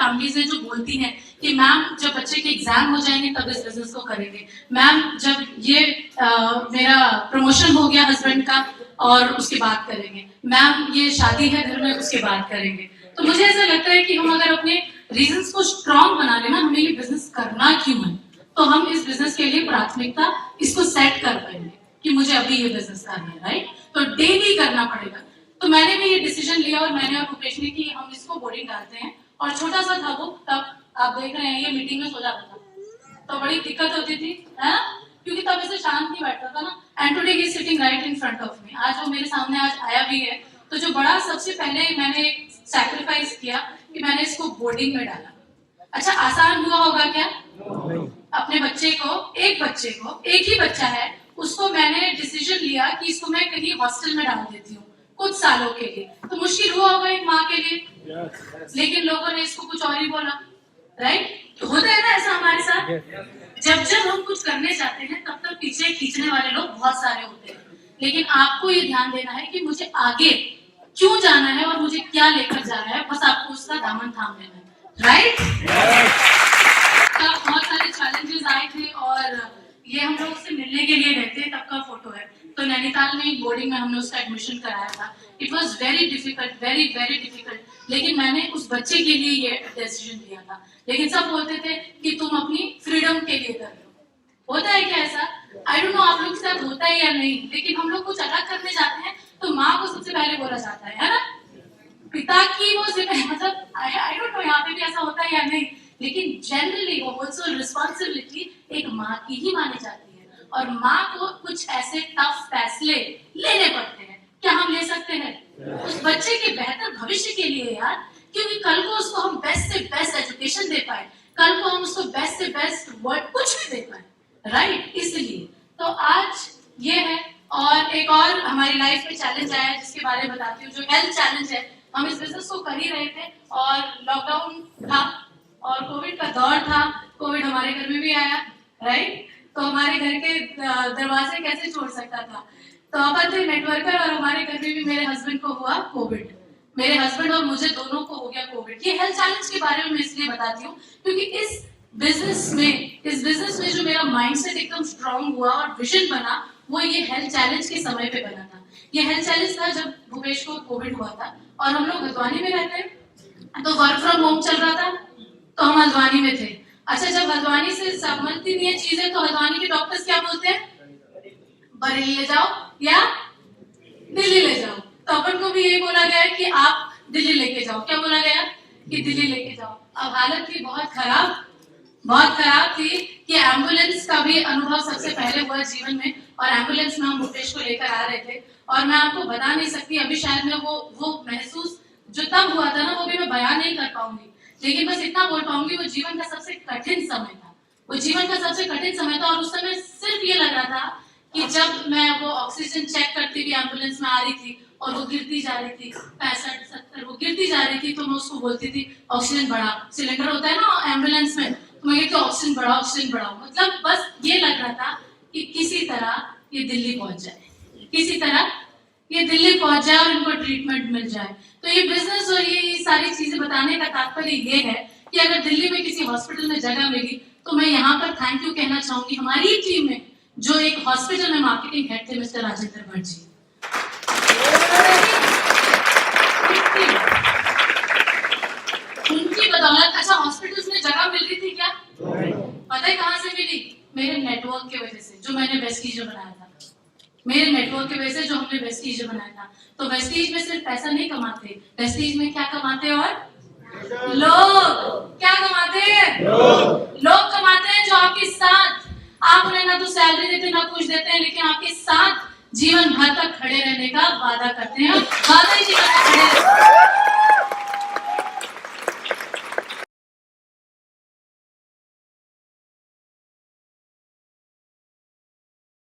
Families हैं जो बोलती हैं कि मैम जब बच्चे के एग्जाम हो जाएंगे तब इस बिजनेस को करेंगे, मैम जब ये मेरा प्रमोशन हो गया हस्बैंड का और उसके बाद करेंगे, मैम ये शादी है घर में उसके बाद करेंगे। तो मुझे ऐसा लगता है कि हम अगर अपने रीजंस को स्ट्रॉन्ग बना लेना हमें ये बिजनेस करना क्यों है, तो हम इस बिजनेस के लिए प्राथमिकता इसको सेट कर पाएंगे कि मुझे अभी ये बिजनेस करना है, राइट। तो डेली करना पड़ेगा। तो मैंने भी ये डिसीजन लिया और मैंने और भूपेश ने कि हम इसको बोर्डिंग डालते हैं। और छोटा सा था वो, तब आप देख रहे हैं ये मीटिंग में सो जाता था तो बड़ी दिक्कत होती थी, है ना, क्योंकि तब ऐसे शांत नहीं बैठता था ना। And today he is sitting right in front of me, आज वो मेरे सामने आज आया भी है। तो जो बड़ा सबसे पहले मैंने सैक्रिफाइस किया कि मैंने इसको बोर्डिंग में डाला। अच्छा आसान हुआ होगा क्या? अपने बच्चे को एक ही बच्चा है, उसको मैंने डिसीजन लिया कि इसको मैं कहीं हॉस्टल में डाल देती हूँ कुछ सालों के लिए, तो मुश्किल हुआ होगा एक माँ के लिए, लेकिन लोगों ने इसको कुछ और ही बोला, राइट। होता है ना ऐसा हमारे साथ, जब हम कुछ करने जाते हैं तब तक पीछे खींचने वाले लोग बहुत सारे होते हैं, लेकिन आपको ये ध्यान देना है कि मुझे आगे क्यों जाना है और मुझे क्या लेकर जाना है, बस आपको उसका दामन थाम लेना है, राइट। बहुत सारे चैलेंजेस आए थे और ये हम लोग उससे मिलने के लिए गए थे, तब का फोटो है। तो नैनीताल में बोर्डिंग में हमने उसका एडमिशन कराया था। It was very difficult, very very difficult, लेकिन मैंने उस बच्चे के लिए ये डिसीजन लिया था। लेकिन सब बोलते थे कि तुम अपनी फ्रीडम के लिए कर रहे हो। होता है क्या ऐसा? आई डोंट नो आप लोग के साथ होता है या नहीं, लेकिन हम लोग कुछ अलग करने जाते हैं तो माँ को सबसे पहले बोला जाता है ना, पिता की वो मतलब आई डोंट नो यहाँ पे भी ऐसा होता है या नहीं, लेकिन जनरली वो ऑल्सो रिस्पॉन्सिबिलिटी एक माँ की ही मानी जाती है और माँ को कुछ ऐसे टफ फैसले लेने पड़ते हैं। क्या हम ले सकते हैं उस बच्चे के बेहतर भविष्य के लिए यार, क्योंकि कल को उसको हम बेस्ट से बेस्ट एजुकेशन दे पाए, कल को हम उसको बेस्ट से बेस्ट वर्ड कुछ भी दे पाए, राइट। इसलिए तो आज ये है। और एक और हमारी लाइफ में चैलेंज आया है जिसके बारे में बताती हूँ, जो हेल्थ चैलेंज है। हम इस बिजनेस को कर ही रहे थे और लॉकडाउन था और कोविड का दौर था, कोविड हमारे घर में भी आया, राइट। तो हमारे घर के दरवाजे कैसे छोड़ सकता था, तो अपन थे नेटवर्कर और हमारे घर में भी मेरे हस्बैंड को हुआ कोविड, मेरे हस्बैंड और मुझे दोनों को हो गया कोविड। ये हेल्थ चैलेंज के बारे में मैं इसलिए बताती हूँ क्योंकि इस बिजनेस में जो मेरा माइंडसेट एकदम स्ट्रांग हुआ और विजन बना, वो ये हेल्थ चैलेंज के समय पे बना था। ये हेल्थ चैलेंज था जब भूपेश को कोविड हुआ था और हम लोग हल्द्वानी में रहते हैं, तो वर्क फ्रॉम होम चल रहा था, तो हम हल्द्वानी में थे। अच्छा जब हल्द्वानी से संबंधित नहीं है चीजें, तो हल्द्वानी के डॉक्टर्स क्या बोलते हैं, बरेली ले जाओ या दिल्ली ले जाओ। तो अपन को भी यही बोला गया कि आप दिल्ली लेके जाओ। क्या बोला गया कि दिल्ली लेके जाओ। अब हालत थी बहुत खराब थी कि एम्बुलेंस का भी अनुभव सबसे पहले हुआ जीवन में, और एम्बुलेंस में हम भूपेश को लेकर आ रहे थे और मैं आपको बता नहीं सकती, अभी शायद मैं वो महसूस जो तब हुआ था ना वो भी मैं बयान नहीं कर पाऊंगी, लेकिन बस इतना बोल पाऊंगी वो जीवन का सबसे कठिन समय था। और उस समय सिर्फ ये लग रहा था कि जब मैं वो ऑक्सीजन चेक करती हुई एम्बुलेंस में आ रही थी और वो गिरती जा रही थी 65-70 वो गिरती जा रही थी, तो मैं उसको बोलती थी ऑक्सीजन बढ़ा, सिलेंडर होता है ना एम्बुलेंस में, तो मैं कहती ऑक्सीजन बढ़ाओ। मतलब बस ये लग रहा था कि किसी तरह ये दिल्ली पहुंच जाए और इनको ट्रीटमेंट मिल जाए। तो ये बिजनेस और ये सारी चीजें बताने का तात्पर्य ये है कि अगर दिल्ली में किसी हॉस्पिटल में जगह मिली तो मैं यहाँ पर थैंक यू कहना चाहूंगी हमारी टीम में, जो एक हॉस्पिटल में मार्केटिंग हेड थे मिस्टर राजेंद्र भट्ट जी। उनकी बदौलत अच्छा हॉस्पिटल्स में जगह मिल रही थी क्या? पता है कहाँ से मिली? मेरे नेटवर्क की वजह से, जो मैंने वेस्टीज में बनाया था। मेरे नेटवर्क की वजह से जो हमने वेस्टीज में बनाया था। तो वेस्टीज में सिर्फ पैसा नहीं कमाते, वेस्टीज में क्या कमाते और लोग क्या कमाते हैं? लोग कमाते हैं जो आपके साथ, आप उन्हें ना तो सैलरी देते ना कुछ देते हैं, लेकिन आपके साथ जीवन भर तक खड़े रहने का वादा करते हैं और